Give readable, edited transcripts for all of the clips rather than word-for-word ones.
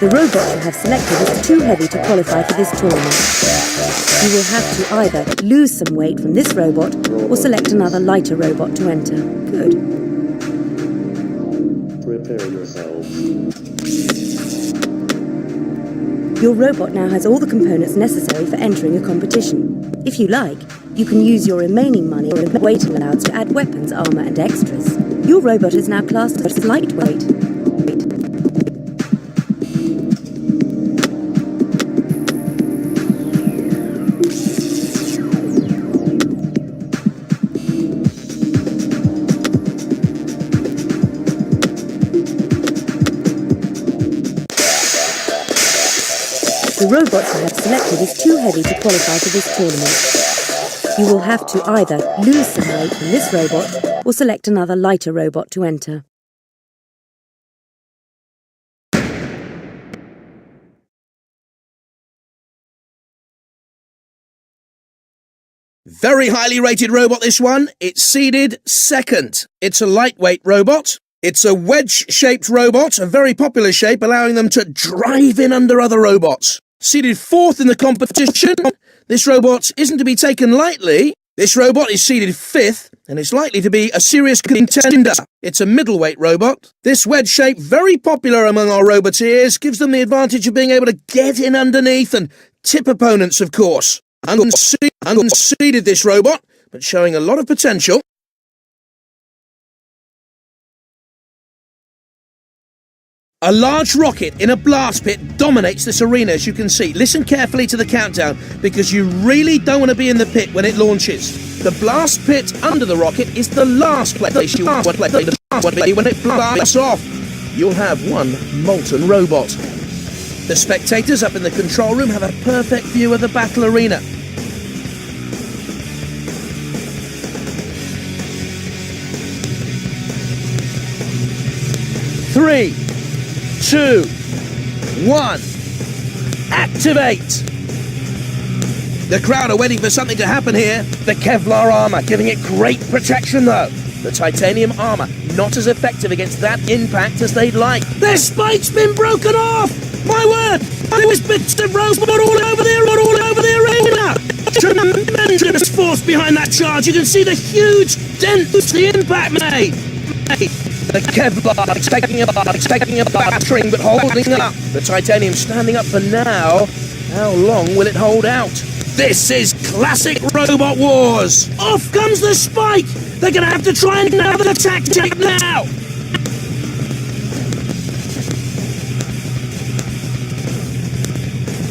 The robot you have selected is too heavy to qualify for this tournament. You will have to either lose some weight from this robot or select another lighter robot to enter. Good. Prepare yourselves. Your robot now has all the components necessary for entering a competition. If you like, you can use your remaining money or waiting allowance to add weapons, armor and extras. Your robot is now classed as lightweight. The robot you have selected is too heavy to qualify for this tournament. You will have to either lose some weight from this robot or select another lighter robot to enter. Very highly rated robot, this one. It's seeded second. It's a lightweight robot. It's a wedge-shaped robot, a very popular shape, allowing them to drive in under other robots. Seeded fourth in the competition, this robot isn't to be taken lightly. This robot is seeded fifth, and it's likely to be a serious contender. It's a middleweight robot. This wedge shape, very popular among our roboteers, gives them the advantage of being able to get in underneath and tip opponents, of course. Unseeded this robot, but showing a lot of potential. A large rocket in a blast pit dominates this arena, as you can see. Listen carefully to the countdown, because you really don't want to be in the pit when it launches. The blast pit under the rocket is the last place you want to play. The last play when it blasts off. You'll have one molten robot. The spectators up in the control room have a perfect view of the battle arena. Three, 2, 1, activate! The crowd are waiting for something to happen here. The Kevlar armor giving it great protection though. The titanium armor not as effective against that impact as they'd like. Their spike's been broken off! My word! There was bits of robot all over the arena! Tremendous force behind that charge. You can see the huge dent the impact made. The Kevlar expecting a battering but holding up. The titanium standing up for now. How long will it hold out? This is classic Robot Wars. Off comes the spike. They're going to have to try another tactic now.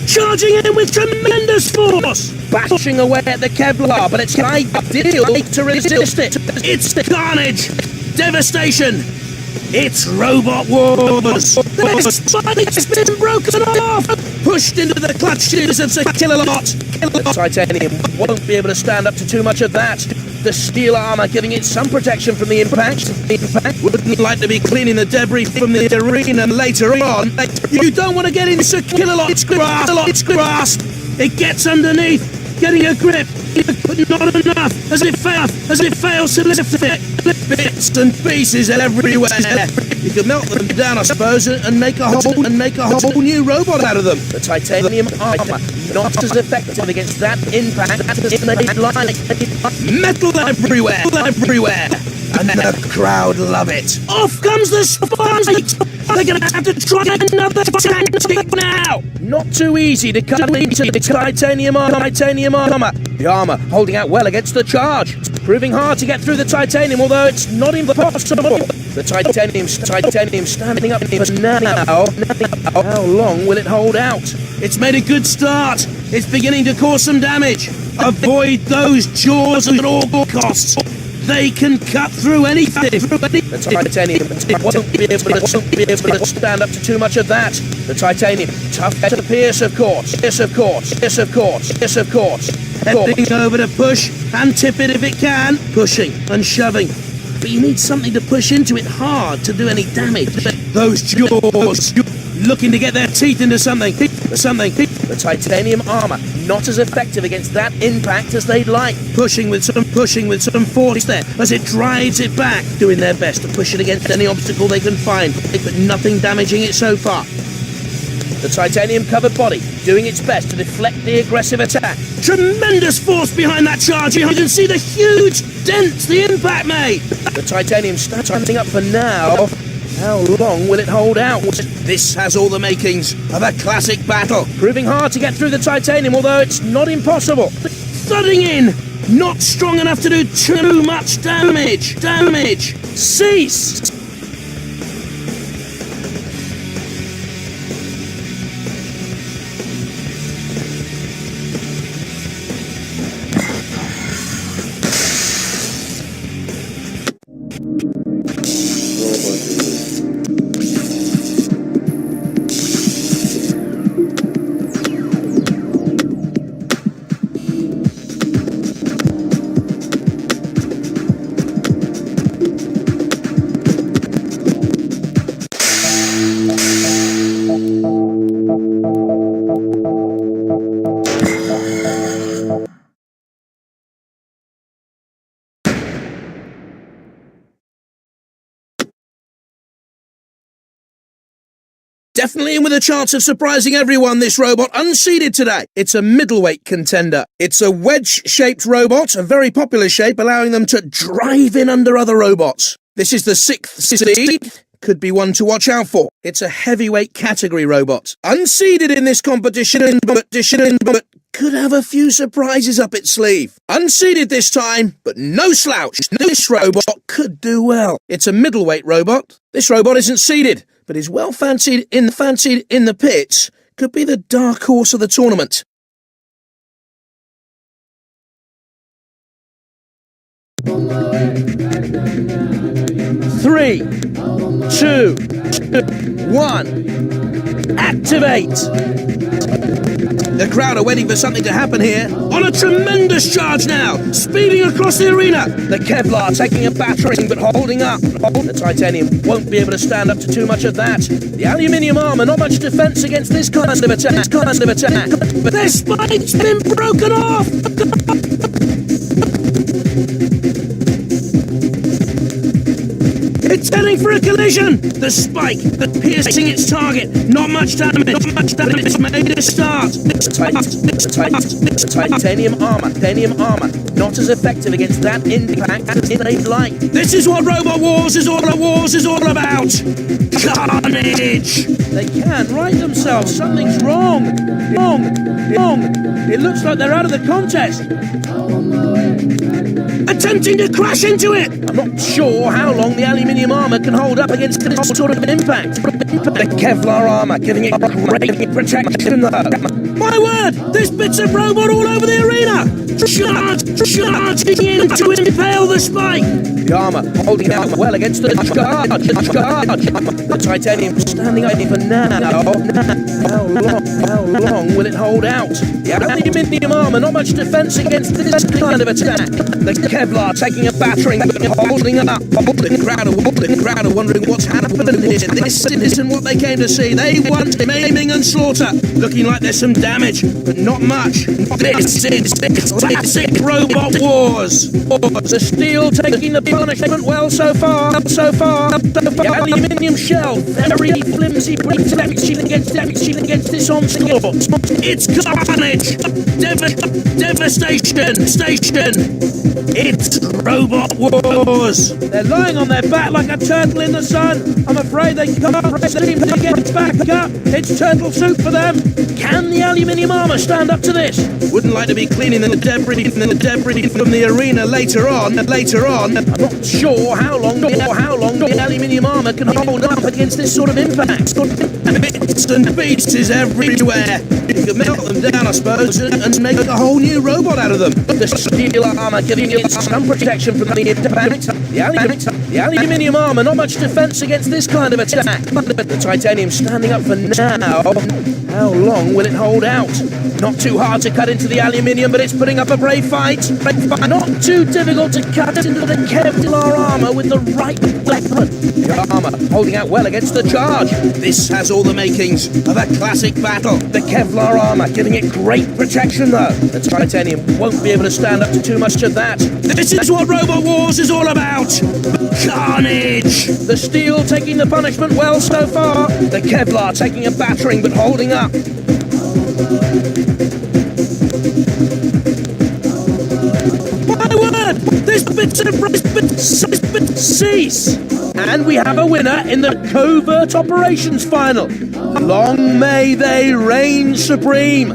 Charging in with tremendous force. Bashing away at the Kevlar, but it's ideal to resist it. It's carnage. Devastation! It's Robot Wars! Their spike's been broken off! Pushed into the clutches of Killalot! Titanium won't be able to stand up to too much of that. The steel armor giving it some protection from the impact. Wouldn't like to be cleaning the debris from the arena later on. You don't want to get into Killalot's grasp! It gets underneath, getting a grip, but not enough as it fails to lift it. Bits and pieces everywhere. You could melt them down, I suppose, and make a whole new robot out of them. The titanium armor not as effective against that impact as they'd like. Metal everywhere. And the crowd love it. Off comes the spike! They're going to have to try another tactic now! Not too easy to cut into the titanium armor. The armor holding out well against the charge. It's proving hard to get through the titanium, although it's not impossible. The titanium standing up for now. How long will it hold out? It's made a good start. It's beginning to cause some damage. Avoid those jaws at all costs. They can cut through anything. The titanium won't be able to stand up to too much of that. The titanium, tough to pierce, of course. Heading over to push and tip it if it can. Pushing and shoving. But you need something to push into it hard to do any damage. Those jaws looking to get their teeth into something. The titanium armor not as effective against that impact as they'd like. Pushing with some force there as it drives it back, doing their best to push it against any obstacle they can find, but nothing damaging it so far. The titanium-covered body doing its best to deflect the aggressive attack. Tremendous force behind that charge. You can see the huge dent the impact made. The titanium standing up for now. How long will it hold out? This has all the makings of a classic battle. Proving hard to get through the titanium, although it's not impossible. Thudding in. Not strong enough to do too much damage. Cease. Definitely in with a chance of surprising everyone, this robot, unseeded today. It's a middleweight contender. It's a wedge-shaped robot, a very popular shape, allowing them to drive in under other robots. This is the 6th seed. Could be one to watch out for. It's a heavyweight category robot. Unseeded in this competition, but could have a few surprises up its sleeve. Unseeded this time, but no slouch. This robot could do well. It's a middleweight robot. This robot isn't seeded, but is well fancied in the pits. Could be the dark horse of the tournament. Three, two, one, activate! The crowd are waiting for something to happen here. On a tremendous charge now, speeding across the arena. The Kevlar taking a battering but holding up. The titanium won't be able to stand up to too much of that. The aluminium armour, not much defence against this kind of attack. But their spike's been broken off! It's heading for a collision! The spike, piercing its target. Not much damage. It's made a start. Titanium armor. Not as effective against that impact as they'd like. This is what Robot Wars is all about. Carnage! They can't right themselves. Something's wrong. It looks like they're out of the contest. Attempting to crash into it! I'm not sure how long the aluminium armour can hold up against this sort of impact. The Kevlar armour giving it great protection though. My word! This bit's a robot all over the arena! Charging in to impale the spike! The armour holding out well against the charge. The titanium standing up for now. How long will it hold out? The aluminium armour, not much defence against this kind of attack. The Kevlar taking a battering, holding up. The crowd are wondering what's happened here. This isn't what they came to see. They want maiming and slaughter. Looking like there's some damage, but not much. This is classic Robot Wars. The steel taking the punishment well so far. The aluminium shell, very flimsy protection against this onslaught. It's carnage, devastation. It's Robot Wars. They're lying on their back like a turtle in the sun. I'm afraid they can't seem to get back up. It's turtle soup for them. Can the aluminium armour stand up to this? Wouldn't like to be cleaning the debris from the arena later on. I'm not sure how long the aluminium armour can hold up against this sort of impact. Bits and pieces everywhere. You can melt them down, I suppose, and make a whole new robot out of them. The steel armour giving it some protection from the impact. The aluminium armour, not much defence against this kind of attack. The titanium standing up for now. How long will it hold out? Not too hard to cut into the aluminium, but it's putting up a brave fight. Not too difficult to cut into the Kevlar armour with the right weapon. The armour holding out well against the charge. This has all the makings beginnings of a classic battle. The Kevlar armour giving it great protection though. The titanium won't be able to stand up to too much of that. This is what Robot Wars is all about. Carnage! The steel taking the punishment well so far. The Kevlar taking a battering but holding up. My word! This bit's cease! And we have a winner in the Covert Operations Final. Long may they reign supreme.